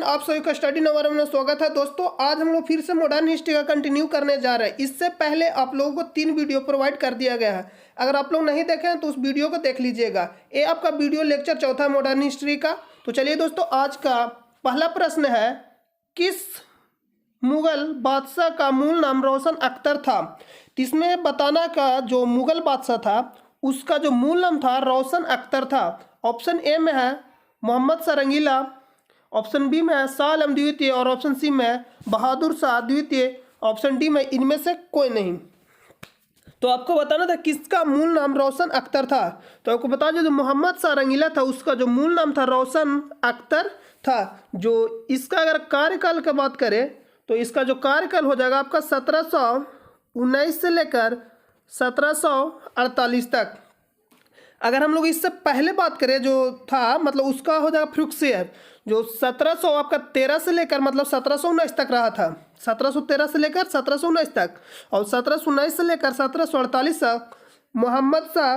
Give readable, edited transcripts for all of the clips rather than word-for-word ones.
आप सभी का स्टडी नवर में स्वागत है। दोस्तों आज हम लोग फिर से मॉडर्न हिस्ट्री का कंटिन्यू करने जा रहे हैं। इससे पहले आप लोगों को 3 वीडियो प्रोवाइड कर दिया गया है। अगर आप लोग नहीं देखे हैं तो उस वीडियो को देख लीजिएगा। ये आपका वीडियो लेक्चर चौथा मॉडर्न हिस्ट्री का। तो चलिए दोस्तों, आज का पहला प्रश्न है, किस मुगल बादशाह का मूल नाम रोशन अख्तर था? तो इसमें बताना का जो मुगल बादशाह था उसका जो मूल नाम था रोशन अख्तर था। ऑप्शन ए में है मोहम्मद शाह रंगीला, ऑप्शन बी में है शाह आलम द्वितीय और ऑप्शन सी में है बहादुर शाह द्वितीय, ऑप्शन डी में इनमें से कोई नहीं। तो आपको बताना था किसका मूल नाम रोशन अख्तर था। तो आपको बता जो मोहम्मद शाह रंगीला था उसका जो मूल नाम था रोशन अख्तर था। जो इसका अगर कार्यकाल की बात करें तो इसका जो कार्यकाल हो जाएगा आपका 1719 से लेकर 1748 तक। अगर हम लोग इससे पहले बात करें जो था मतलब उसका हो जाएगा फ्रुक्सियर, जो 1700 आपका 13 से लेकर मतलब 1719 तक रहा था। 1713 से लेकर 1719 तक और 1719 से लेकर 1748 तक मोहम्मद शाह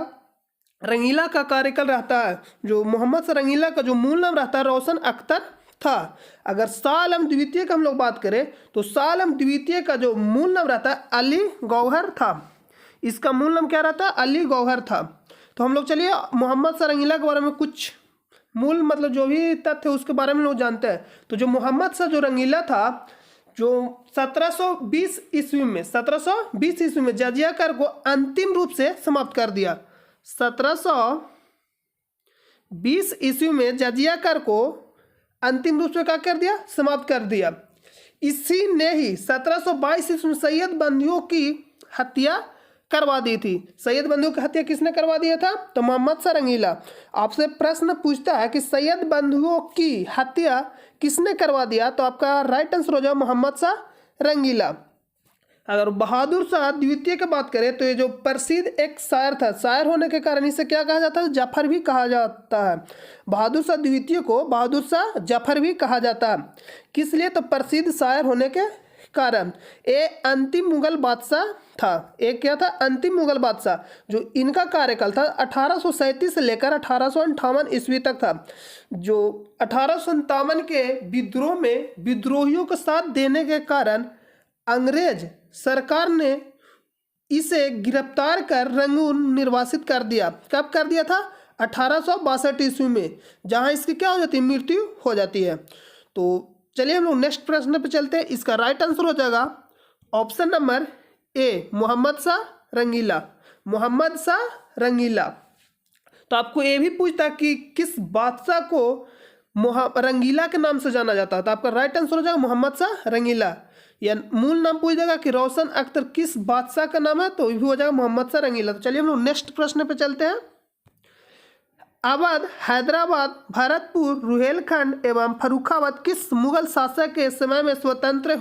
रंगीला का कार्यकाल रहता है। जो मोहम्मद शाह रंगीला का जो मूल नाम रहता है रोशन अख्तर था। अगर शाह आलम द्वितीय का हम लोग बात करें तो शाह आलम द्वितीय का जो मूल नाम रहता है अली गौहर था। इसका मूल नाम क्या रहता है? अली गौहर था। तो हम लोग चलिए मोहम्मद शाह रंगीला के बारे में कुछ मूल मतलब जो भी तथ्य उसके बारे में लोग जानते हैं। तो जो मोहम्मद शाह जो रंगीला था जो 1720 ईस्वी में जजिया कर को अंतिम रूप से समाप्त कर दिया। 1720 ईस्वी में जजिया कर को अंतिम रूप से क्या कर दिया? समाप्त कर दिया। इसी ने ही 1722 ईस्वी में सैयद बंदियों की हत्या करवा दी थी। सैयद बंधुओं की हत्या किसने करवा दिया था? तो मोहम्मद शाह रंगीला। आपसे प्रश्न पूछता है कि सैयद बंधुओं की हत्या किसने करवा दिया, तो आपका राइट आंसर हो जाए मोहम्मद शाह रंगीला। अगर बहादुर शाह द्वितीय की बात करें तो ये जो प्रसिद्ध एक शायर था, शायर होने के कारण इसे क्या कहा जाता है? जफर भी कहा जाता है। बहादुर शाह द्वितीय को बहादुर शाह जफर भी कहा जाता है। किस लिए? तो प्रसिद्ध शायर होने के कारण। ये अंतिम मुगल बादशाह था। एक क्या था? अंतिम मुगल बादशाह। जो इनका कार्यकाल था 1837 से लेकर 1858 ईस्वी तक था। जो 1857 के विद्रोह में विद्रोहियों को साथ देने के कारण अंग्रेज सरकार ने इसे गिरफ्तार कर रंगून निर्वासित कर दिया। कब कर दिया था? 1862 ईस्वी में, जहां इसकी क्या हो जाती है? मृत्यु हो जाती है। तो चलिए हम लोग नेक्स्ट प्रश्न पे चलते हैं। इसका राइट आंसर हो जाएगा option number a Mohammad Shah Rangeela. Mohammad Shah Rangeela. तो आपको ये भी पूछता कि किस बादशाह को रंगीला के नाम से जाना जाता है, तो आपका राइट आंसर हो जाएगा मोहम्मद शाह रंगीला। या मूल नाम पूछ जाएगा कि रोशन अख्तर किस बादशाह का नाम है, तो भी हो जाएगा मोहम्मद शाह रंगीला। तो चलिए हम लोग नेक्स्ट प्रश्न पे चलते हैं। अवध, हैदराबाद, भरतपुर, रुहेलखंड एवं फर्रुखाबाद किस मुगल शासक के समय में स्वतंत्र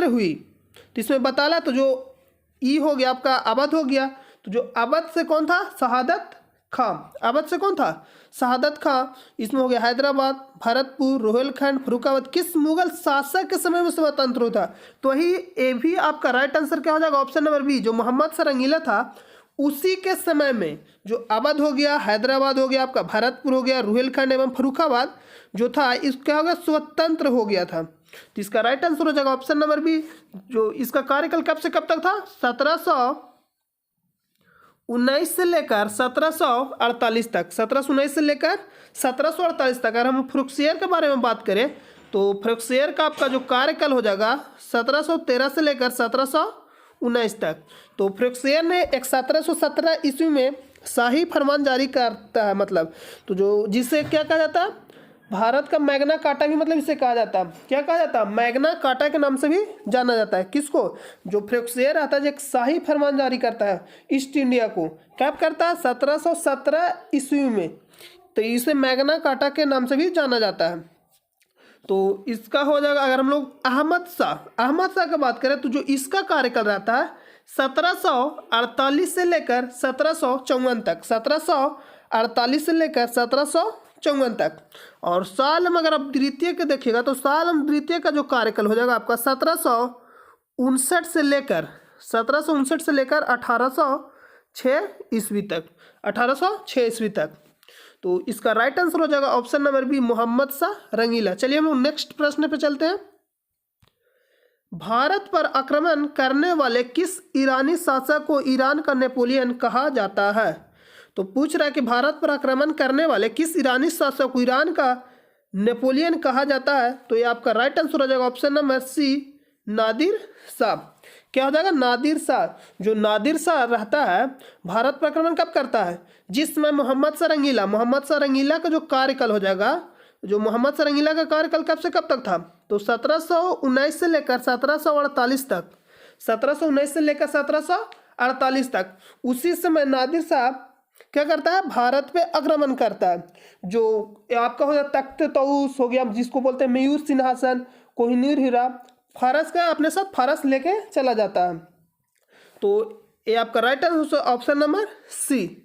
हुई? तो इसमें बताला तो जो ई हो गया आपका अवध हो गया। तो जो अवध से कौन था? शहादत खां। अवध से कौन था? शहादत खां। इसमें हो गया हैदराबाद, भरतपुर, रुहेलखंड, फर्रुखाबाद किस मुगल शासक के समय में स्वतंत्र हुआ था? तो वही ये भी आपका राइट आंसर क्या हो जाएगा? ऑप्शन नंबर बी, जो मोहम्मद शाह रंगीला था उसी के समय में जो अवध हो गया, हैदराबाद हो गया, आपका भरतपुर हो गया, रुहेलखंड एवं फर्रुखाबाद जो था इसका हो गया स्वतंत्र हो गया था। तो इसका राइट आंसर हो जाएगा ऑप्शन नंबर बी। जो इसका कार्यकाल कब से कब तक था? 1719 से लेकर 1748 तक। 1719 से लेकर 1748 तक। अगर हम फ्रुक्सियर के बारे में बात करें तो फ्रुक्सियर का आपका जो कार्यकाल हो जाएगा 1713 से लेकर 1719 तक। तो फ्रुक्सियर ने 1717 ईस्वी में शाही फरमान जारी करता है, मतलब तो जो जिसे क्या कहा जाता है? भारत का मैग्ना कार्टा भी मतलब इसे कहा जाता है। क्या कहा जाता है? मैग्ना कार्टा के नाम से भी जाना जाता है। किसको? जो फ्रुक्सियर रहता है जो एक शाही फरमान जारी करता है ईस्ट इंडिया को। कब करता है? 1717 ईस्वी में। तो इसे मैग्ना कार्टा के नाम से भी जाना जाता है। तो इसका हो जाएगा अगर हम लोग अहमद शाह की बात करें तो जो इसका कार्यकाल रहता है 1748 से लेकर 1754 तक। 1748 से लेकर 1754 तक। और शाह आलम अगर आप द्वितीय के देखिएगा तो शाह आलम द्वितीय का जो कार्यकाल हो जाएगा आपका 1759 से लेकर 1806 ईस्वी तक। 1806 ईस्वी तक। तो इसका राइट आंसर हो जाएगा option number b, Mohammad Shah Rangeela. चलिए हम लोग नेक्स्ट प्रश्न पे चलते हैं। भारत पर आक्रमण करने वाले किस ईरानी शासक को ईरान का नेपोलियन कहा जाता है? तो पूछ रहा है कि भारत पर आक्रमण करने वाले किस ईरानी शासक को ईरान का नेपोलियन कहा जाता है? तो ये आपका राइट आंसर हो जाएगा option number C, Nadir Shah. क्या हो जाएगा? नादिर शाह। जो नादिर शाह रहता है भारत पर आक्रमण कब करता है? जिस समय मोहम्मद शाह रंगीला का जो कार्यकाल हो जाएगा, जो मोहम्मद शाह रंगीला का कार्यकाल कब से कब तक था? तो 1719 से लेकर 1748 तक, 1719 से लेकर 1748 तक, उसी समय नादिर शाह क्या करता है? भारत पे आक्रमण करता है। जो आपका हो जाता तख्त तऊस हो गया, जिसको बोलते हैं मयूर सिंहासन, कोहिनूर हीरा, फारस का अपने साथ फारस लेके चला जाता है। तो ये आपका right answer option number C,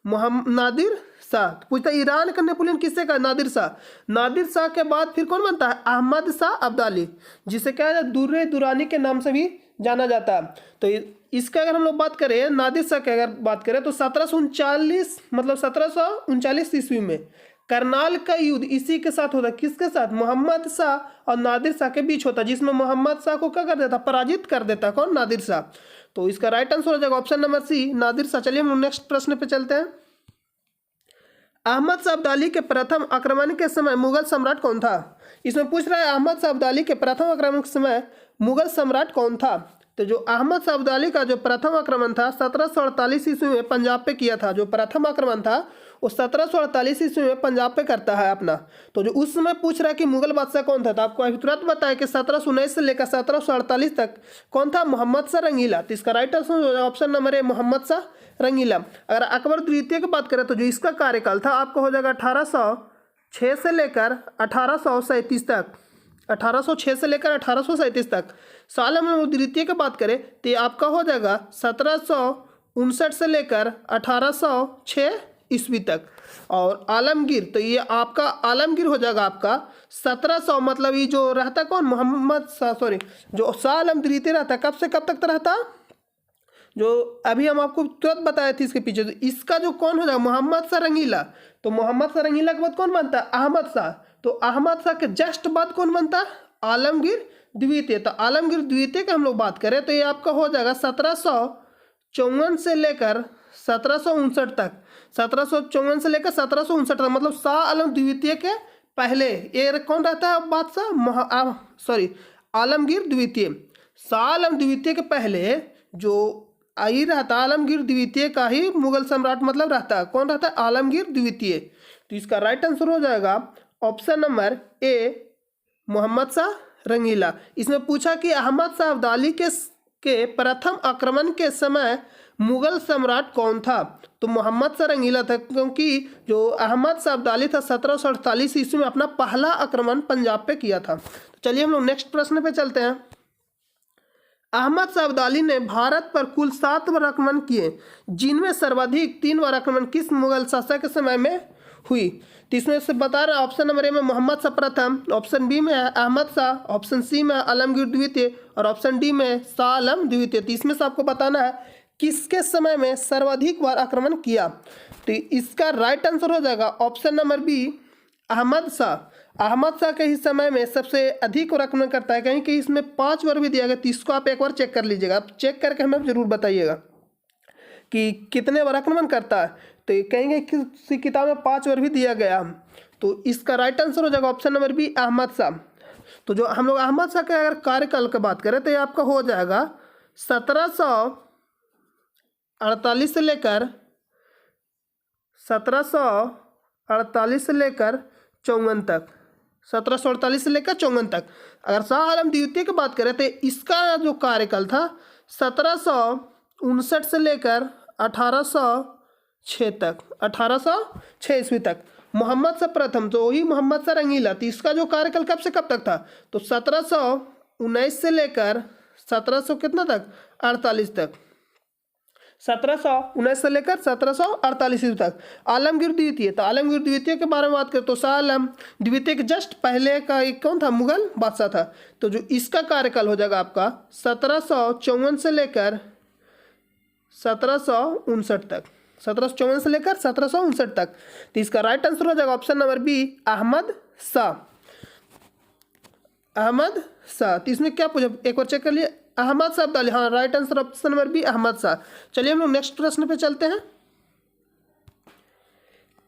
Nadir Shah. पूछता है ईरान का नेपोलियन किससे का? नादिर शाह। नादिर शाह के बाद फिर कौन बनता है? अहमद शाह अब्दाली, जिसे क्या है दुर्रे दुरानी के नाम से भी जाना जाता है। तो इसका अगर हम लोग बात करें, नादिर शाह की अगर बात करें तो 1739 मतलब 1739 ईस्वी में करनाल का युद्ध इसी के साथ होता है। किसके साथ? मोहम्मद शाह और नादिर शाह के बीच होता है, जिसमें मोहम्मद शाह को क्या कर देता? पराजित कर देता। कौन? नादिर शाह। तो इसका राइट आंसर हो जाएगा option number C, Nadir Shah. चलिए हम नेक्स्ट प्रश्न पे चलते हैं। अहमद शाह अब्दाली के प्रथम आक्रमण के समय मुगल सम्राट कौन था? इसमें पूछ रहा है अहमद शाह अब्दाली के प्रथम आक्रमण के समय मुगल सम्राट कौन था? तो जो अहमद शाह अब्दाली का जो प्रथम आक्रमण था 1748 ईस्वी में पंजाब पे किया था। जो प्रथम आक्रमण था वो 1748 ईस्वी में पंजाब पे करता है अपना। तो जो उस समय पूछ रहा है कि मुगल बादशाह कौन था, तो आपको अभी तुरंत बताया कि 1719 से लेकर 1748 तक कौन था? मोहम्मद शाह रंगीला। तो इसका right answer option number a, Mohammad Shah Rangeela. अगर अकबर द्वितीय की बात करें तो जो इसका कार्यकाल था आपको हो जाएगा 1806 से लेकर 1837 तक, 1806 से लेकर 1837 तक। साल हम द्वितीय की बात करें तो ये आपका हो जाएगा 1759 से लेकर 1806 ईस्वी तक। और आलमगीर, तो ये आपका आलमगीर हो जाएगा आपका 1700, मतलब ये जो रहता कौन? मोहम्मद शाह, सॉरी जो शाह आलम द्वितीय रहता कब से कब तक रहता? जो अभी हम आपको तुरंत बताए थे इसके पीछे। तो इसका जो कौन हो जाएगा? मोहम्मद शाह रंगीला। तो मोहम्मद शाह रंगीला के बाद कौन बनता है? अहमद शाह। तो अहमद शाह के जस्ट बाद कौन बनता है? आलमगीर द्वितीय। तो आलमगीर द्वितीय की हम लोग बात करें तो ये आपका हो जाएगा 1754 से लेकर 1759 तक, 1754 से लेकर 1759 तक, मतलब शाह आलम द्वितीय के पहले ये कौन रहता है बादशाह? सॉरी आलमगीर द्वितीय। शाह आलम द्वितीय के पहले जो आई रहता आलमगीर द्वितीय का ही मुगल सम्राट मतलब रहता है। कौन रहता है? आलमगीर द्वितीय। तो इसका राइट आंसर हो जाएगा option number a, Mohammad Shah Rangeela. इसमें पूछा कि अहमद शाह अब्दाली के प्रथम आक्रमण के समय मुगल सम्राट कौन था? तो मोहम्मद शाह रंगीला था, क्योंकि जो अहमद शाह अब्दाली था 1748 ईस्वी में अपना पहला आक्रमण पंजाब पे किया था। तो चलिए हम लोग नेक्स्ट प्रश्न पे चलते हैं। अहमद शाह अब्दाली ने भारत पर कुल 7 बार आक्रमण किए, जिनमें सर्वाधिक 3 बार आक्रमण किस मुगल शासक के समय में हुई? तो इसमें से बता रहा है ऑप्शन नंबर ए में मोहम्मद शाह प्रथम, ऑप्शन बी में है अहमद शाह, ऑप्शन सी में आलमगीर द्वितीय और ऑप्शन डी में शाह आलम द्वितीय। तो इसमें से आपको बताना है किसके समय में सर्वाधिक बार आक्रमण किया। तो इसका राइट आंसर हो जाएगा option number B, Ahmad Shah. Ahmad Shah के ही समय में सबसे अधिक बार आक्रमण करता है। कहीं कि इसमें 5 बार भी दिया गया, तो इसको आप एक बार चेक कर लीजिएगा। आप चेक करके हमें जरूर बताइएगा कि कितने बार आक्रमण करता है। तो कहेंगे किसी किताब में 5 बार भी दिया गया। तो इसका राइट आंसर हो जाएगा option number B, Ahmad Shah. तो जो हम लोग अहमद शाह के अगर कार्यकाल की बात करें तो ये आपका हो जाएगा 1748 से लेकर 54 तक, 1748 से लेकर 54 तक। अगर शाह आलम द्वितीय की बात करें तो इसका जो कार्यकाल था 1759 से लेकर 1806 तक, 1806 ईस्वी तक। मोहम्मद शाह प्रथम, तो वही मोहम्मद शाह रंगीला, तो इसका जो कार्यकाल कब से कब तक था? तो 1719 से लेकर 1700 कितना तक? 48 तक, 1719 से लेकर 1748 ईस्वी तक। आलमगीर द्वितीय, तो आलमगीर द्वितीय के बारे में बात करें तो शाह आलम द्वितीय के जस्ट पहले का एक कौन था? मुगल बादशाह था। तो जो इसका कार्यकाल हो जाएगा आपका 1754 से लेकर 1759 तक, 1754 से लेकर 1759 तक। तो इसका राइट आंसर हो जाएगा option number B, Ahmad Shah. Ahmad Shah. तो इसमें क्या पूछा, एक बार चेक कर लिए, अहमद शाह डाले, हाँ right answer option number B, Ahmad Shah. चलिए हम लोग नेक्स्ट प्रश्न पे चलते हैं।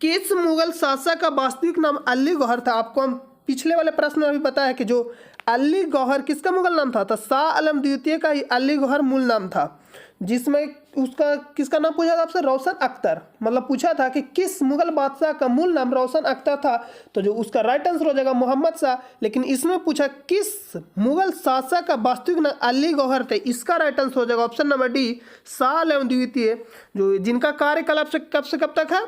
किस मुगल शासक का वास्तविक नाम अली गौहर था? आपको हम पिछले वाले प्रश्न में अभी बताया कि जो अली गौहर किसका मुगल नाम था? तो शाह आलम द्वितीय का ही अली गौहर मूल नाम था, जिसमें उसका किसका नाम पूछा था आपसे? रोशन अख्तर। मतलब पूछा था कि किस मुगल बादशाह का मूल नाम रोशन अख्तर था, तो जो उसका राइट आंसर हो जाएगा मोहम्मद शाह। लेकिन इसमें पूछा किस मुगल शासक का वास्तविक नाम अली गौहर थे, इसका राइट आंसर हो जाएगा option number D, Shah Alam द्वितीय, जो जिनका कार्यकाल कब से कब तक है?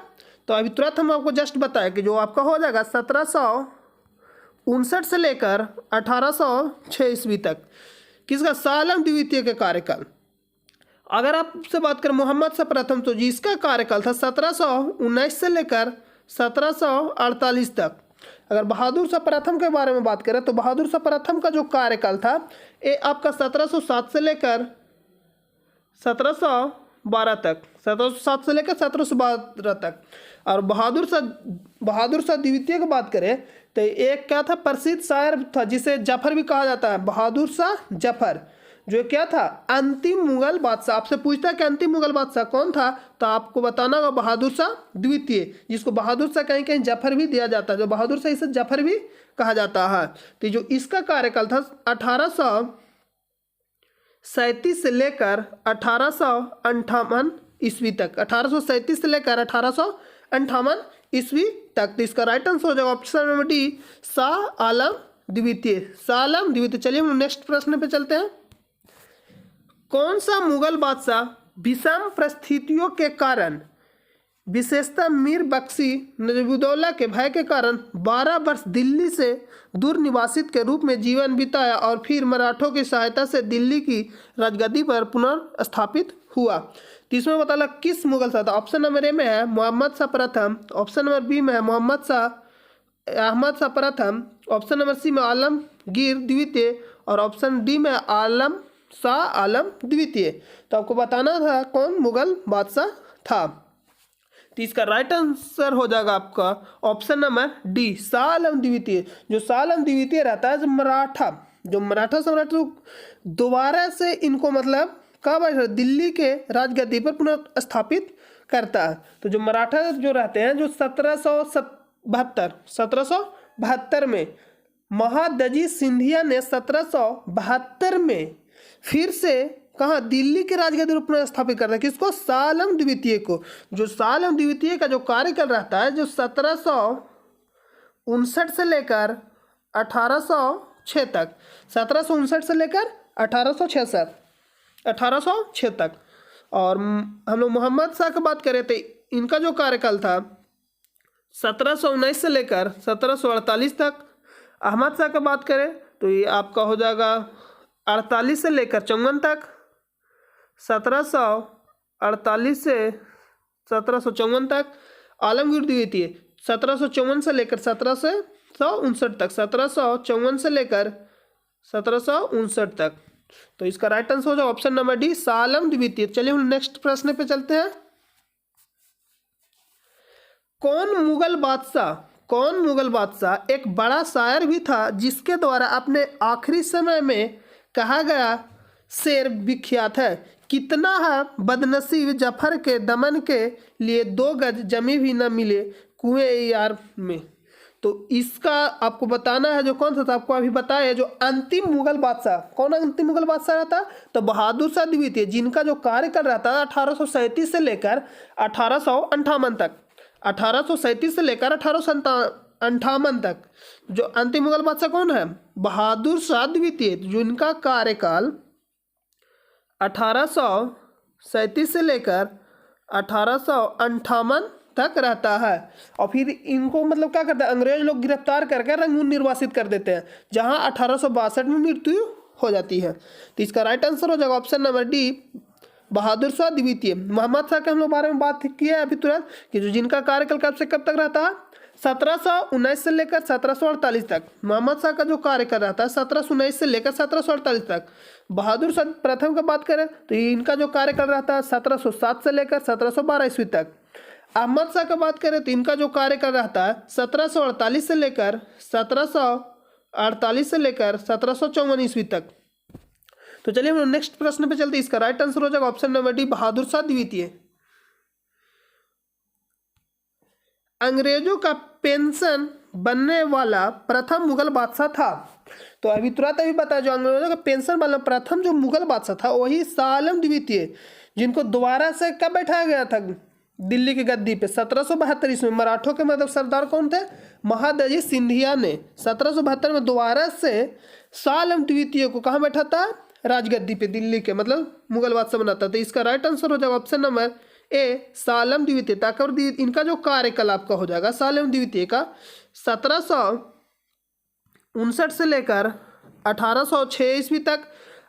तो अभी तुरंत हम आपको जस्ट बताया कि जो आपका हो जाएगा 1759 से लेकर 1806 ईस्वी तक, किसका? शाह आलम द्वितीय के कार्यकाल। अगर आपसे बात करें मोहम्मद शाह प्रथम, तो जिसका कार्यकाल था 1719 से लेकर 1748 तक। अगर बहादुर शाह प्रथम के बारे में बात करें तो बहादुर शाह प्रथम का जो कार्यकाल था ये आपका 1707 से लेकर 1712 तक, 1707 से लेकर 1712 तक। और बहादुर शाह द्वितीय की बात करें तो एक क्या था, प्रसिद्ध शायर था जिसे जफर भी कहा जाता है, बहादुर शाह जफर, जो क्या था? अंतिम मुगल बादशाह। आपसे पूछता है कि अंतिम मुगल बादशाह कौन था, तो आपको बताना होगा बहादुर शाह द्वितीय, जिसको बहादुर शाह कहीं कहीं जफर भी दिया जाता है, जो बहादुर शाह इसे जफर भी कहा जाता है। तो जो इसका कार्यकाल था 1837 से लेकर 1858 ईस्वी तक, 1837 से लेकर 1858 ईस्वी तक। तो इसका राइट आंसर हो जाएगा option number D, Shah Alam द्वितीय, शाह आलम द्वितीय। चलिए हम नेक्स्ट प्रश्न पे चलते हैं। कौन सा मुगल बादशाह विषम परिस्थितियों के कारण, विशेषतः मीर बख्शी नजीबुद्दौला के भय के कारण 12 वर्ष दिल्ली से दूर निवासित के रूप में जीवन बिताया और फिर मराठों की सहायता से दिल्ली की राजगद्दी पर पुनर्स्थापित हुआ? तो इसमें बताना किस मुगल शाह था? ऑप्शन नंबर ए में है मोहम्मद शाह प्रथम, ऑप्शन नंबर बी में है मोहम्मद शाह अहमद शाह प्रथम, ऑप्शन नंबर सी में आलमगीर द्वितीय और ऑप्शन डी में आलम शाह आलम द्वितीय। तो आपको बताना था कौन मुगल बादशाह था। तो इसका राइट आंसर हो जाएगा आपका option number D, Shah Alam द्वितीय। जो शाह आलम द्वितीय रहता है, जो मराठा सम्राट दोबारा से इनको मतलब कब दिल्ली के राजगद्दी पर पुनः स्थापित करता है। तो जो मराठा जो रहते हैं, जो 1772 में महादजी सिंधिया ने 1772 में फिर से कहाँ दिल्ली के राजगद्दी पर पुनः स्थापित करता है, किसको? शाह आलम द्वितीय को। जो शाह आलम द्वितीय का जो कार्यकाल रहता है, जो 1759 से लेकर 1806 तक, 1759 से लेकर 1806 तक। और हम लोग मोहम्मद शाह की बात करें तो इनका जो कार्यकाल था 1719 से लेकर 1748 तक। अहमद शाह की बात करें तो ये आपका हो जाएगा 48 से लेकर 54 तक, 1748 से 1754 तक। आलमगीर द्वितीय 1754 से लेकर 1759 तक, 1754 से लेकर 1759 तक। तो इसका राइट आंसर हो जाएगा option number D, Shah Alam द्वितीय। चलिए हम नेक्स्ट प्रश्न पे चलते हैं। कौन मुगल बादशाह एक बड़ा शायर भी था जिसके द्वारा अपने आखिरी समय में कहा गया शेर विख्यात है? कितना है बदनसीब जफर के दमन के लिए 2 गज जमी भी न मिले कुएं यार में। तो इसका आपको बताना है जो कौन सा था, आपको अभी बताया जो अंतिम मुगल बादशाह, कौन अंतिम मुगल बादशाह रहता? तो बहादुर शाह द्वितीय, जिनका जो कार्यकाल रहता है 1837 से लेकर 1858 तक, 1837 से लेकर 1858 तक। जो अंतिम मुगल बादशाह कौन है? बहादुर शाह द्वितीय, जिनका कार्यकाल 1837 से लेकर 1858 तक रहता है। और फिर इनको मतलब क्या करते हैं, अंग्रेज लोग गिरफ्तार करके रंगून निर्वासित कर देते हैं, जहां 1862 में मृत्यु हो जाती है। तो इसका राइट आंसर हो जाएगा option number D, Bahadur Shah द्वितीय। मोहम्मद शाह के हम लोग बारे में बात की है अभी तुरंत कि जो जिनका कार्यकाल कब से कब तक रहता है, 1719 से लेकर 1748 तक। मोहम्मद शाह का जो कार्यकाल रहता है 1719 से लेकर 1748 तक। बहादुर शाह प्रथम का बात करें तो इनका जो कार्यकाल रहता है 1707 से लेकर 1712 ईस्वी तक। अहमद शाह का बात करें तो इनका जो कार्यकाल रहता है 1748 से लेकर 1754 ईस्वी तक। तो चलिए हम नेक्स्ट प्रश्न पे चलते हैं। इसका राइट आंसर हो जाएगा option number D, Bahadur Shah द्वितीय। अंग्रेजों का पेंशन बनने वाला प्रथम मुगल बादशाह था। तो अभी तुरंत बता, जो अंग्रेजों का पेंशन वाला प्रथम जो मुगल बादशाह था वही शाह आलम द्वितीय, जिनको दोबारा से कब बैठाया गया था दिल्ली की गद्दी पे 1772 ईस्वी में। मराठों के मतलब सरदार कौन थे? महादजी सिंधिया ने 1772 में दोबारा से शाह आलम द्वितीय को कहाँ बैठा था? राजगद्दी पे, दिल्ली के मतलब मुगल बादशाह बनाता। तो इसका राइट आंसर हो जाएगा ऑप्शन नंबर ए, शाह आलम द्वितीय। अकबर इनका जो कार्यकाल का हो जाएगा शाह आलम द्वितीय का 1759 से लेकर 1806 ईस्वी तक।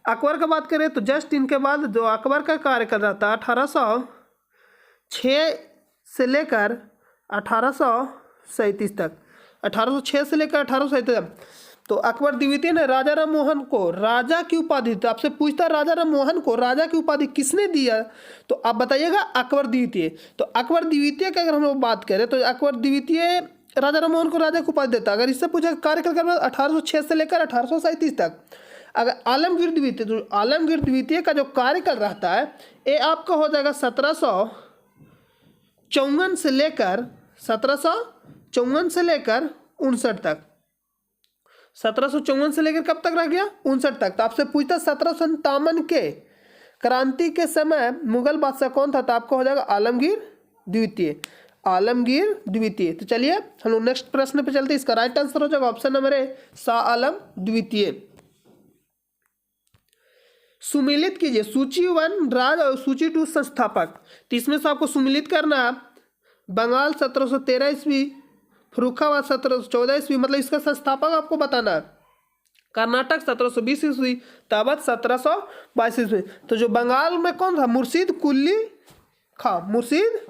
अकबर का बात करें तो जस्ट इनके बाद जो अकबर का कार्यकाल रहता है 1806 से लेकर 1837 तक, 1806 से लेकर 1837 तक। तो अकबर द्वितीय ने राजा राम मोहन को राजा की उपाधि, तो आपसे पूछता राजा राम मोहन को राजा की उपाधि किसने दिया? तो आप बताइएगा अकबर द्वितीय। तो अकबर द्वितीय की अगर हम लोग बात करें तो अकबर द्वितीय राजा राम मोहन को राजा की उपाधि देता। अगर इससे पूछा कार्यकाल का 1806 से लेकर 1837 तक। अगर आलमगीर द्वितीय, तो आलमगीर द्वितीय का जो कार्यकाल रहता है ये आपका हो जाएगा 1754 से लेकर 59 तक। 1754 से लेकर कब तक रह गया? 59 तक। तो आपसे पूछता 1757 के क्रांति के समय मुगल बादशाह कौन था? तो आपको हो जाएगा आलमगीर द्वितीय, आलमगीर द्वितीय। तो चलिए हम लोग नेक्स्ट प्रश्न पे चलते हैं। इसका राइट आंसर हो जाएगा ऑप्शन नंबर ए, शाह आलम द्वितीय। सुमिलित कीजिए सूची 1 राज और सूची 2 संस्थापक। तो इसमें से आपको सुमिलित करना है बंगाल 1713 ईस्वी, फर्रुखाबाद 1714 ईस्वी, मतलब इसका संस्थापक आपको बताना है। कर्नाटक 1720 ईस्वी, ताबत 1722 ईस्वी। तो जो बंगाल में कौन था? मुर्शीद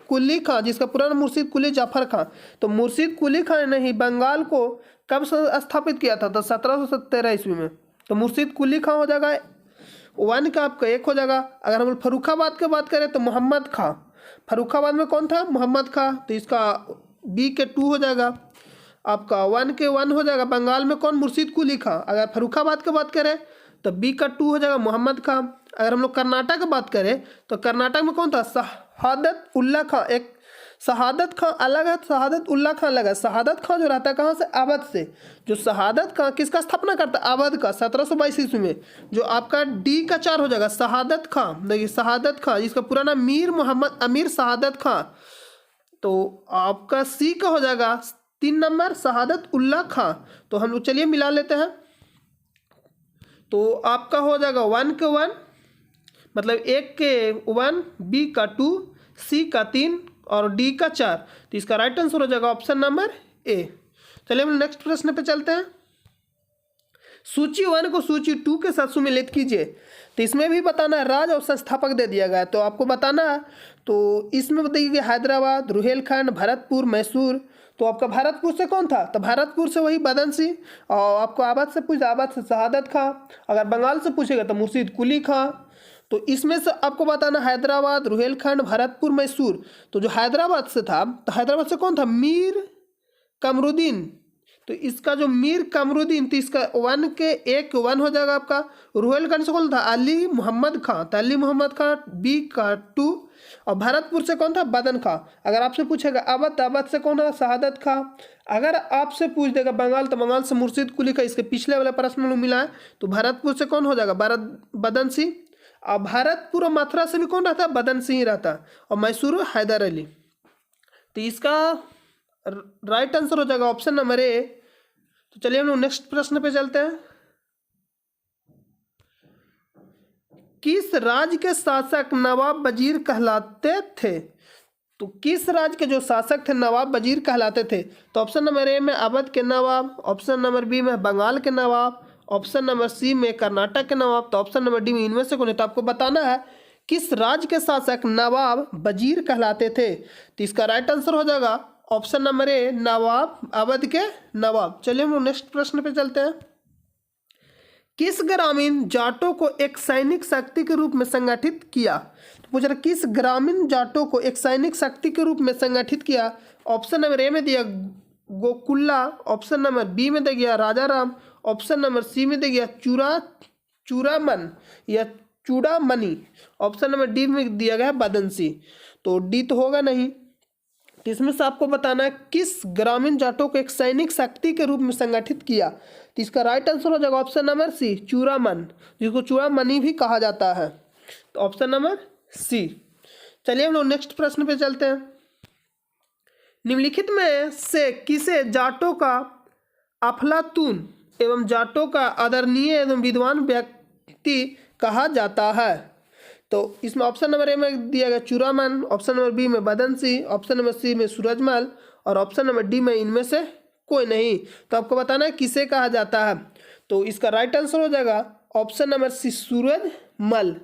कुली खां, जिसका पूरा नाम मुर्शीद कुली जाफर खां। तो मुर्शीद कुली खां ने ही बंगाल को कब स्थापित किया था? तो 1713 ईस्वी में। तो मुर्शीद कुली खां हो जाएगा 1 का, आपका 1 हो जाएगा। अगर हम फर्रुखाबाद की बात करें तो मोहम्मद खां, फर्रुखाबाद में कौन था? मोहम्मद खां। तो इसका बी के 2 हो जाएगा, आपका 1 के 1 हो जाएगा। बंगाल में कौन? मुर्शीद कुली खां। अगर फर्रुखाबाद की बात करें तो बी का 2 हो जाएगा, मोहम्मद खां। अगर हम लोग कर्नाटक की बात करें तो कर्नाटक में कौन था? शहादत उल्ला खां। एक शहादत खां अलग है, शहादत उल्ला खां अलग है। शहादत खां जो रहता है कहाँ से? अवध से। जो शहादत खां किसका स्थापना करता है? अवध का, 1722 ईस्वी में। जो आपका डी का 4 हो जाएगा, शहादत खां। देखिए शहादत खां, जिसका पूरा नाम मीर मोहम्मद अमीर शहादत खां। तो आपका सी का हो जाएगा 3 नंबर, शहादत उल्ला खां। तो हम लोग चलिए मिला लेते हैं। तो आपका हो जाएगा 1 के 1, मतलब 1 के 1, बी का 2, सी का 3 और डी का 4। तो इसका राइट आंसर हो जाएगा ऑप्शन नंबर ए। चलिए हम नेक्स्ट प्रश्न पे चलते हैं। सूची 1 को सूची 2 के साथ सुमिलित कीजिए। तो इसमें भी बताना है, राज और संस्थापक दे दिया गया है तो आपको बताना है। तो इसमें बताइए कि हैदराबाद, रुहेलखंड, भरतपुर, मैसूर। तो आपका भरतपुर से कौन था? तो भरतपुर से वही बदन सिंह। और आपको अवध से पूछा, अवध से शहादत खां। अगर बंगाल से पूछेगा तो मुर्शीद कुली खां। तो इसमें से आपको बताना हैदराबाद, रुहेलखंड, भरतपुर, मैसूर। तो जो हैदराबाद से था तो हैदराबाद से कौन था? मीर कमरुद्दीन। तो इसका जो मीर कमरुद्दीन, तो इसका 1 के 1 1 हो जाएगा आपका। रुहेलखंड से कौन था? अली मोहम्मद खां, तो अली मोहम्मद खां, बी का 2। और भरतपुर से कौन था? बदन खां। अगर आपसे पूछेगा अवध, अवध से कौन है? शहादत खां। अगर आपसे पूछ देगा बंगाल, तो बंगाल से मुर्शीद कुली खां। इसके पिछले वाले प्रश्न में मिला है। तो भरतपुर से कौन हो जाएगा? बदन सिंह। और भरतपुर और मथुरा से भी कौन रहता है? बदन सिंह रहता। और मैसूर हैदर अली। तो इसका राइट आंसर हो जाएगा ऑप्शन नंबर ए। तो चलिए हम लोग नेक्स्ट प्रश्न पे चलते हैं। किस राज्य के शासक नवाब वजीर कहलाते थे? तो किस राज्य के जो शासक थे नवाब वजीर कहलाते थे? तो ऑप्शन नंबर ए में अवध के नवाब, ऑप्शन नंबर बी में बंगाल के नवाब, ऑप्शन नंबर सी में कर्नाटक के नवाब, तो ऑप्शन नंबर डी में इनमें से कौन है? तो आपको बताना है किस राज्य के शासक नवाब वजीर कहलाते थे। तो इसका राइट आंसर हो जाएगा ऑप्शन नंबर ए, नवाब, अवध के नवाब। चलिए हम लोग नेक्स्ट प्रश्न पे चलते हैं। किस ग्रामीण जाटों को एक सैनिक शक्ति के रूप में संगठित किया? तो पूछ रहा किस ग्रामीण जाटों को एक सैनिक शक्ति के रूप में संगठित किया? ऑप्शन नंबर ए में दिया गोकुल्ला, ऑप्शन नंबर बी में दिया गया राजाराम, ऑप्शन नंबर सी में दिया गया चूड़ामन या चूड़ामणि, ऑप्शन नंबर डी में दिया गया है बदनसी। तो डी तो होगा नहीं। तो इसमें से आपको बताना है किस ग्रामीण जाटों को एक सैनिक शक्ति के रूप में संगठित किया। तो इसका राइट आंसर हो जाएगा ऑप्शन नंबर सी चूड़ामन, जिसको चूड़ामणि भी कहा जाता है। तो ऑप्शन नंबर सी। चलिए हम लोग नेक्स्ट प्रश्न पे चलते हैं। निम्नलिखित में से किसे जाटों का अफलातून एवं जाटों का आदरणीय एवं विद्वान व्यक्ति कहा जाता है? तो इसमें ऑप्शन नंबर ए में दिया गया चूड़ामन, ऑप्शन नंबर बी में बदनसी, ऑप्शन नंबर सी में सूरजमल और ऑप्शन नंबर डी में इनमें से कोई नहीं। तो आपको बताना है किसे कहा जाता है। तो इसका राइट आंसर हो जाएगा ऑप्शन नंबर सी सूरजमल।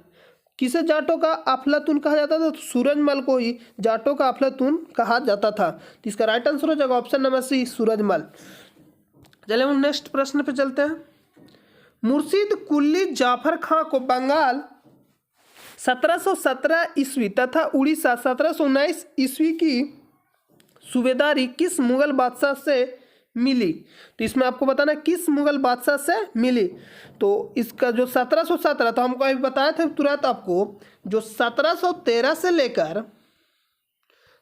किसे जाटों का अफलातून कहा जाता था? तो सूरजमल को ही जाटों का अफलातून कहा जाता था। तो इसका राइट आंसर हो जाएगा ऑप्शन नंबर सी सूरजमल। चलिए हम नेक्स्ट प्रश्न पे चलते हैं। मुर्शीद कुली जाफर खां को बंगाल 1717 ईस्वी तथा उड़ीसा 1719 ईस्वी की सूबेदारी किस मुगल बादशाह से मिली? तो इसमें आपको बताना किस मुगल बादशाह से मिली। तो इसका जो 1717, तो हमको अभी बताया था तुरंत आपको, जो 1713 से लेकर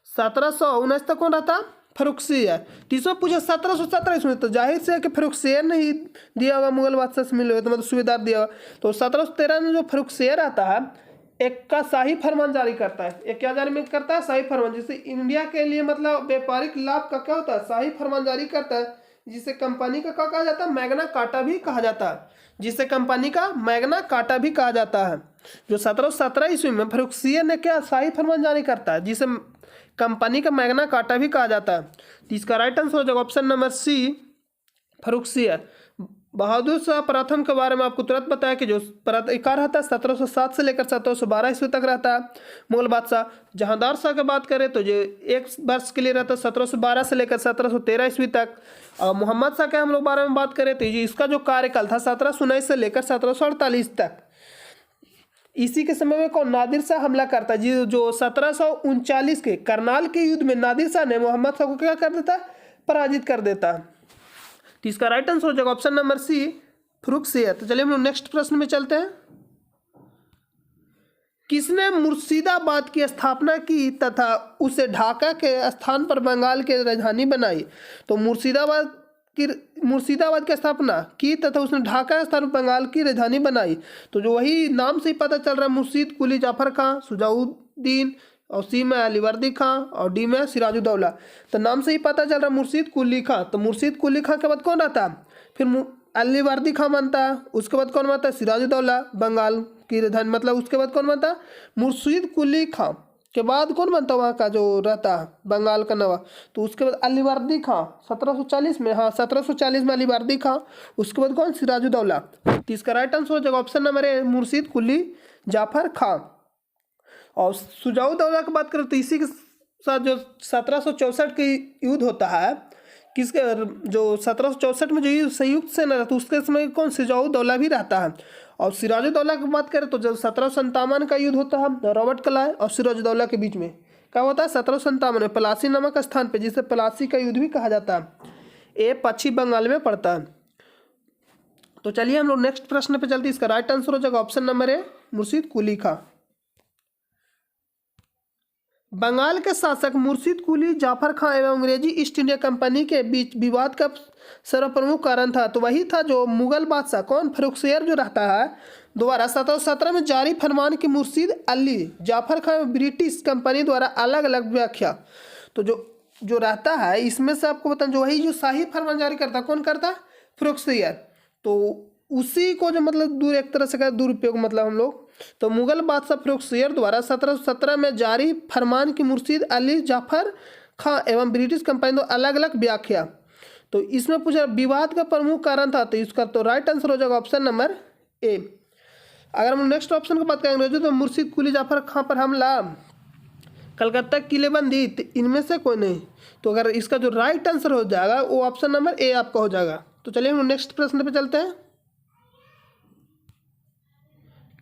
1719 तक कौन रहता? फर्रुखसियर। तो इसमें पूछा 1717 इसमें, तो जाहिर से है कि फर्रुखसियर ने ही दिया होगा, मुगल बादशाह से मिले हुए, तो मतलब सूबेदार दिया होगा। तो 1713 में जो फर्रुखसियर आता है एक का शाही फरमान जारी करता है। एक क्या जारी करता है? शाही फरमान, जिससे इंडिया के लिए मतलब व्यापारिक लाभ का क्या होता है? शाही फरमान जारी करता है, जिसे कंपनी का क्या कहा जाता है? मैग्ना कार्टा भी कहा जाता है, जिसे कंपनी का मैग्ना कार्टा भी कहा जाता है। जो 1717 ईस्वी में फर्रुखसियर ने क्या शाही फरमान जारी करता है, जिसे कंपनी का मैग्ना कार्टा भी कहा जाता है। तो इसका राइट आंसर हो जाएगा ऑप्शन नंबर सी फर्रुखसियर। बहादुर शाह प्रथम के बारे में आपको तुरंत बताया कि जो इकार रहता है 1707 से लेकर 1712 ईस्वी तक रहता है मुगल बादशाह। जहांदार शाह की बात करें तो ये एक वर्ष के लिए रहता है 1712 से लेकर 1713 ईस्वी तक। और मोहम्मद शाह के हम लोग बारे में बात करें तो ये इसका जो कार्यकाल था 1719 से लेकर 1748 तक। इसी के समय में कौन? नादिर शाह हमला करता है, जी जो 1739 के करनाल के युद्ध में नादिर शाह ने मोहम्मद शाह को क्या कर देता है? पराजित कर देता है। तो इसका राइट आंसर हो जाएगा ऑप्शन नंबर सी फर्रुखसियर। तो चलिए हम लोग नेक्स्ट प्रश्न में चलते हैं। किसने मुर्शिदाबाद की स्थापना की तथा उसे ढाका के स्थान पर बंगाल की राजधानी बनाई? तो मुर्शिदाबाद की स्थापना की तथा उसने ढाका स्थान पर बंगाल की राजधानी बनाई। तो जो वही नाम से ही पता चल रहा है, मुर्शीद कुली जाफर खां, शुजाउद्दीन, और सी में अलीवर्दी खां और डी में सिराजुद्दौला। तो नाम से ही पता चल रहा है मुर्शीद कुली खां। तो मुर्शीद कुली खां के बाद कौन रहता है? फिर अलीवर्दी खां बनता है, उसके बाद कौन बनता है? सिराजुद्दौला बंगाल की राजधानी, मतलब उसके बाद कौन बनता है? मुर्शीद कुली खां के बाद कौन बनता है वहाँ का जो रहता है बंगाल का नवाब? तो उसके बाद अलीवर्दी खां 1740 में, हाँ 1740 में अलीवर्दी खां, उसके बाद कौन? सिराजुद्दौला। तो इसका राइट आंसर हो जाएगा ऑप्शन नंबर ए मुर्शीद कुली जाफर खां। और शुजाउद्दौला की बात करें तो इसी के साथ जो 1764 की युद्ध होता है, किसके जो 1764 में जो युद्ध संयुक्त सेना रहता है उसके समय कौन? शुजाउद्दौला भी रहता है। और सिराजुद्दौला की बात करें तो जब 1757 का युद्ध होता है रॉबर्ट क्लाइव और सिराजुद्दौला के बीच में, क्या होता है? 1757 में पलासी नामक स्थान पे, जिसे पलासी का युद्ध भी कहा जाता है। ये पश्चिम बंगाल में पड़ता है। तो चलिए हम लोग नेक्स्ट प्रश्न पे चलते हैं। इसका राइट आंसर हो जाएगा ऑप्शन नंबर ए मुर्शीद कुली खां। बंगाल के शासक मुर्शीद कुली जाफर खां एवं अंग्रेजी ईस्ट इंडिया कंपनी के बीच विवाद का सर्वप्रमुख कारण था। तो वही था जो मुगल बादशाह कौन? फर्रुखसियर जो रहता है द्वारा 1717 में जारी फरमान की मुर्शीद अली जाफर खां ब्रिटिश कंपनी द्वारा अलग अलग व्याख्या। तो जो रहता है इसमें से आपको बताएं, जो वही जो शाही फरमान जारी करता कौन करता? फर्रुखसियर। तो उसी को जो मतलब दूर एक तरह से का दुरुपयोग मतलब हम लोग, तो मुगल बादशाह फर्रुखसियर द्वारा 1717 में जारी फरमान की मुर्शीद अली जाफर खां एवं ब्रिटिश कंपनी द्वारा अलग अलग व्याख्या। तो इसमें पूछा विवाद का प्रमुख कारण था, तो इसका तो राइट आंसर हो जाएगा ऑप्शन नंबर ए। अगर हम नेक्स्ट ऑप्शन की बात करेंगे तो मुर्शीद कुली जाफर खां पर हमला, कलकत्ता किलेबंदी, तो इनमें से कोई नहीं। तो अगर इसका जो राइट आंसर हो जाएगा वो ऑप्शन नंबर ए आपका हो जाएगा। तो चलिए हम नेक्स्ट प्रश्न पे चलते हैं।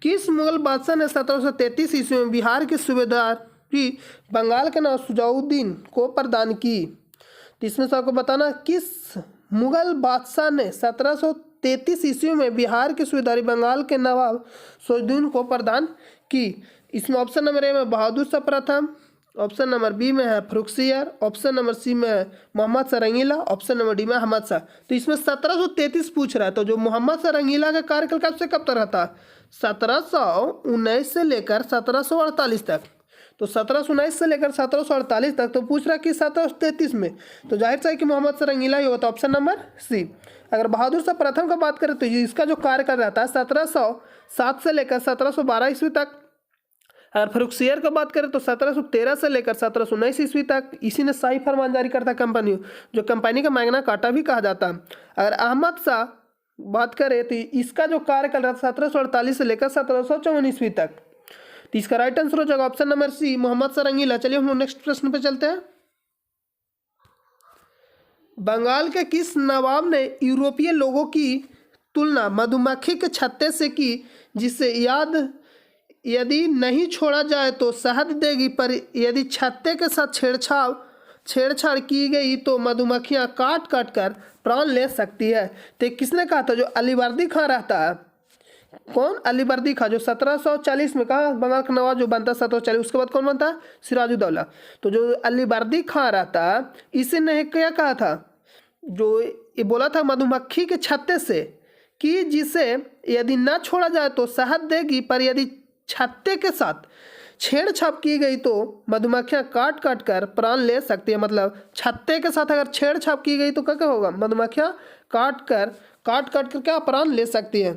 किस मुगल बादशाह ने 1733 ईस्वी में बिहार के सूबेदारी बंगाल के नवाब सुजाउद्दीन को प्रदान की? तो इसमें से आपको बताना किस मुगल बादशाह ने 1733 ईस्वी में बिहार की सूबेदारी बंगाल के नवाब सुजाउद्दीन को प्रदान की? इसमें ऑप्शन नंबर ए में बहादुर शाह प्रथम, ऑप्शन नंबर बी में है फर्रुखसियर, ऑप्शन नंबर सी में है मोहम्मद शाह रंगीला, ऑप्शन नंबर डी में अहमद शाह। तो इसमें 1733 पूछ रहा है, तो जो मोहम्मद शाह रंगीला का कार्यकाल कब से कब तक रहता? 1719 से लेकर 1748 तक। तो 1719 से लेकर 1748 तक, तो पूछ रहा है कि 1733 में, तो जाहिर सा है कि मोहम्मद शाह रंगीला ही होता, ऑप्शन नंबर सी। अगर बहादुर शाह प्रथम का बात करें तो इसका जो कार्यकाल रहता है 1707 से लेकर 1712 ईस्वी तक। अगर फर्रुखसियर की बात करें तो 1713 से लेकर 1719 ईस्वी तक। इसी ने शाही फरमान जारी करता कंपनी, जो कंपनी का मैग्ना कार्टा भी कहा जाता है। अगर अहमद शाह बात करें तो इसका जो कार्यकाल रहता है 1748 से लेकर 1754 ईस्वी तक। तो इसका राइट आंसर हो जाएगा option number c, Mohammad Shah Rangeela. चलिए हम लोग नेक्स्ट प्रश्न पे चलते हैं। बंगाल के किस नवाब ने यूरोपीय लोगों की तुलना मधुमक्खी के छत्ते से की, जिससे यदि नहीं छोड़ा जाए तो शहद देगी, पर यदि छत्ते के साथ छेड़छाड़ की गई तो मधुमक्खियां काट काट कर प्राण ले सकती है? तो किसने कहा था? जो अलीवर्दी खां रहता है। कौन? अलीवर्दी खां, जो 1740 में कहा बंगाल का नवाब जो बनता है 1740। उसके बाद कौन बनता है? सिराजुद्दौला। तो जो अलीवर्दी खां रहता है, इसी ने क्या कहा था? जो ये बोला था मधुमक्खी के छत्ते से कि जिसे यदि न छोड़ा जाए तो शहद देगी, पर यदि छत्ते के साथ छेड़छाड़ की गई तो मधुमक्खियां काट काट कर प्राण ले सकती है। मतलब छत्ते के साथ अगर छेड़छाड़ की गई तो क्या होगा? मधुमक्खियां काट काट कर क्या प्राण ले सकती है।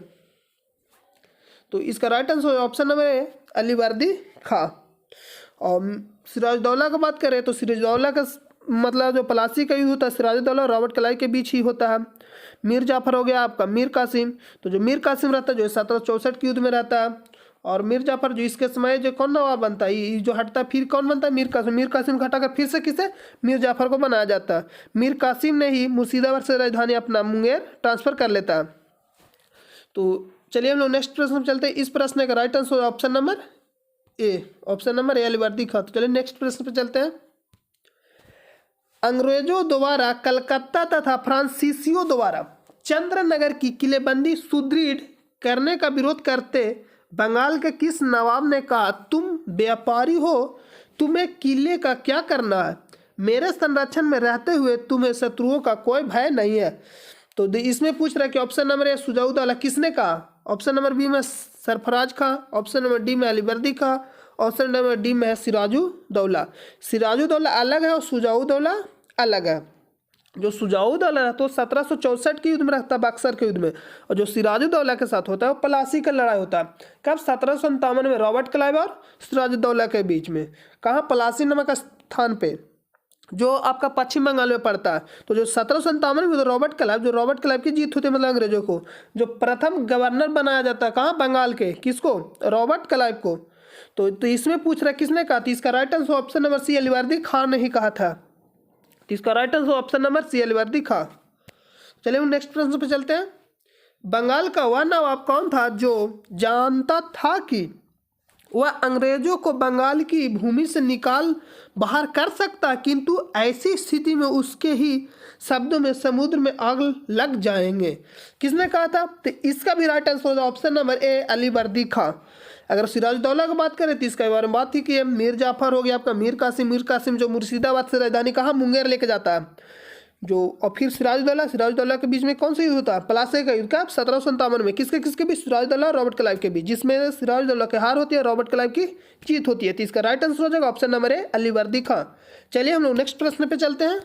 तो इसका right answer option number a, Alivardi Khan. और सिराजुद्दौला की बात करें तो सिराजुद्दौला का मतलब जो प्लासी का युद्ध होता है सिराजुद्दौला और रॉबर्ट क्लाइव के बीच ही होता है। मीर जाफर हो गया आपका मीर कासिम। तो जो मीर कासिम रहता है जो 1764 के युद्ध में रहता है, और मीर जाफर जो इसके समय जो कौन नवाब बनता है, ये जो हटता है फिर कौन बनता है? मीर कासिम। मीर कासिम को हटाकर फिर से किसे? मीर जाफर को बनाया जाता है। मीर कासिम ने ही मुर्शिदाबाद से राजधानी अपना मुंगेर ट्रांसफर कर लेता है। तो चलिए हम लोग नेक्स्ट प्रश्न में चलते हैं। इस प्रश्न का right answer option number a, option number a Alivardi Khan. तो चलिए नेक्स्ट प्रश्न पे चलते हैं। अंग्रेजों द्वारा कलकत्ता तथा फ्रांसीसियों द्वारा चंद्रनगर की किलेबंदी सुदृढ़ करने का विरोध करते बंगाल के किस नवाब ने कहा, तुम व्यापारी हो, तुम्हें किले का क्या करना है? मेरे संरक्षण में रहते हुए तुम्हें शत्रुओं का कोई भय नहीं है। तो इसमें पूछ रहा है कि ऑप्शन नंबर ए सुजाउद्दौला किसने कहा? ऑप्शन नंबर बी में सरफराज खां, ऑप्शन नंबर डी में Alivardi Khan, option number D में है सिराजुद्दौला। सिराजुद्दौला अलग है और सुजाउद्दौला अलग है। जो सुजाउद्दौला रहता है वो 1764 के युद्ध में रहता है, बक्सर के युद्ध में, और जो सिराजुद्दौला के साथ होता है वो प्लासी का लड़ाई होता है। कब? 1757 में रॉबर्ट क्लाइव और सिराजुद्दौला के बीच में। कहाँ? प्लासी नामक स्थान पे, जो आपका पश्चिम बंगाल में पड़ता है। तो जो 1757 में रॉबर्ट क्लाइव की जीत होती है, मतलब अंग्रेजों को जो प्रथम गवर्नर बनाया जाता है कहाँ? बंगाल के। किसको? रॉबर्ट क्लाइव को। तो इसमें पूछ रहा है किसने कहा? तो इसका right answer option number c Alivardi Khan ने ही कहा था। तो इसका right answer option number c Alivardi Khan. चलिए हम नेक्स्ट प्रश्न पे चलते हैं। बंगाल का वह नवाब कौन था जो जानता था कि वह अंग्रेजों को बंगाल की भूमि से निकाल बाहर कर सकता, किंतु ऐसी स्थिति में उसके ही शब्दों में समुद्र में आग लग जाएंगे? किसने कहा था? तो इसका भी राइट आंसर होगा ऑप्शन नंबर ए अलीवर्दी खां। अगर सिराजुद्दौला की बात करें तो इसके बारे में बात थी कि मीर जाफर हो गया आपका मीर कासिम जो मुर्शिदाबाद से राजधानी कहाँ? मुंगेर लेके जाता है जो। और फिर सिराजुद्दौला के बीच में कौन सा युद्ध होता है? प्लासी का युद्ध। का 1757 में किसके बीच? सिराजुद्दौला और रॉबर्ट क्लाइव के बीच, जिसमें सिराजुद्दौला की हार होती है, रॉबर्ट क्लाइव की जीत होती है। तो इसका राइट आंसर हो जाएगा option number a Alivardi Khan. चलिए हम लोग नेक्स्ट प्रश्न पे चलते हैं।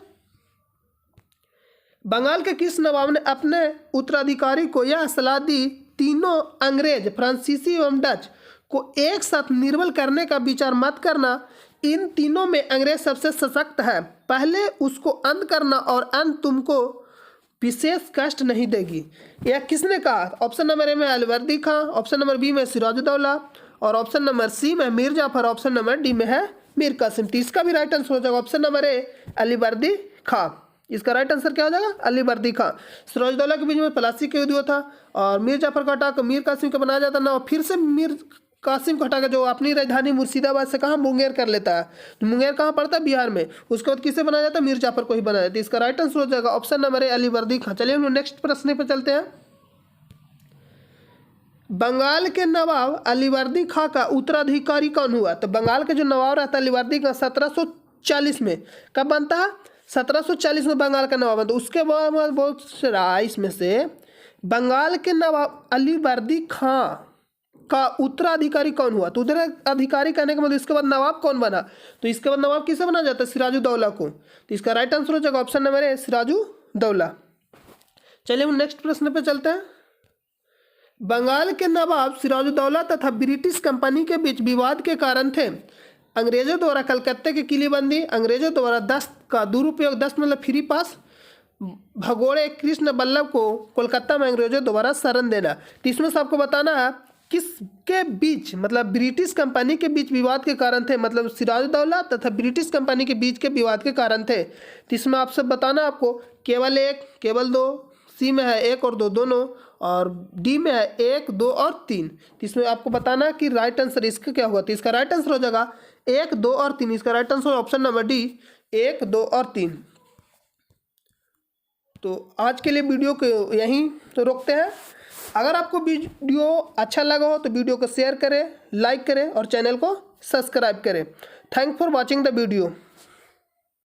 बंगाल के किस नवाब ने अपने उत्तराधिकारी को यह सलाह दी, तीनों अंग्रेज, फ्रांसीसी एवं डच को एक साथ निर्बल करने का विचार मत करना, इन तीनों में अंग्रेज सबसे सशक्त है, पहले उसको अंत करना और अंत तुमको विशेष कष्ट नहीं देगी? यह किसने कहा? ऑप्शन नंबर ए में Alivardi Khan, option number B में सिराजुद्दौला, और ऑप्शन नंबर सी में Mir Jafar, option number D में है मीर कासिम। इसका भी राइट आंसर हो जाएगा ऑप्शन नंबर ए अलीवर्दी खां। इसका राइट आंसर क्या हो जाएगा? अली वर्दी खां। सिराजुद्दौला के बीच में प्लासी का युद्ध हुआ था और मीर जाफर को हटाकर मीर कासिम का बनाया जाता ना, और फिर से मीर कासिम को हटाकर जो अपनी राजधानी मुर्शिदाबाद से कहाँ मुंगेर कर लेता है। तो मुंगेर कहाँ पड़ता है? बिहार में। उसके बाद किसे बनाया जाता है? मीर जाफर को ही बनाया जाता है। इसका राइट आंसर हो जाएगा ऑप्शन नंबर ए अली वर्दी खां। चलिए हम लोग नेक्स्ट प्रश्न पर चलते हैं। बंगाल के नवाब अलीवर्दी खां का उत्तराधिकारी कौन हुआ? तो बंगाल के जो नवाब रहता है अलीवर्दी खां 1740 में कब बनता है? 1740 में बंगाल का नवाब बनता है। उसके बाद बहुत से रहा इसमें से बंगाल के नवाब अलीवर्दी खां का उत्तराधिकारी कौन हुआ? तो उत्तराधिकारी कहने का मतलब इसके बाद नवाब कौन बना? तो इसके बाद नवाब किसे बना जाता है? सिराजुद्दौला को। तो इसका राइट आंसर हो जाएगा ऑप्शन नंबर ए सिराजुद्दौला। चलिए हम नेक्स्ट प्रश्न पे चलते हैं। बंगाल के नवाब सिराजुद्दौला तथा ब्रिटिश कंपनी के बीच विवाद के कारण थे अंग्रेजों द्वारा कलकत्ते की किलीबंदी, अंग्रेजों द्वारा दस्त का दुरुपयोग, दस्त मतलब फ्री पास, भगोड़े कृष्ण बल्लभ को कोलकाता में अंग्रेजों द्वारा शरण देना। तो इसमें से आपको बताना है किसके बीच, मतलब ब्रिटिश कंपनी के बीच विवाद के कारण थे, मतलब सिराजुद्दौला तथा ब्रिटिश कंपनी के बीच के विवाद के कारण थे। तो इसमें आपसे बताना आपको केवल एक, केवल दो, सी में है एक और दो दोनों, और डी में है एक, दो और तीन। तो इसमें आपको बताना कि राइट आंसर इसका क्या होगा। तो इसका राइट आंसर हो जाएगा एक, दो और तीन। इसका right answer option number D, एक, दो और तीन। तो आज के लिए वीडियो को यहीं तो रोकते हैं। अगर आपको वीडियो अच्छा लगा हो तो वीडियो को शेयर करें, लाइक करें और चैनल को सब्सक्राइब करें। Thanks for watching the video.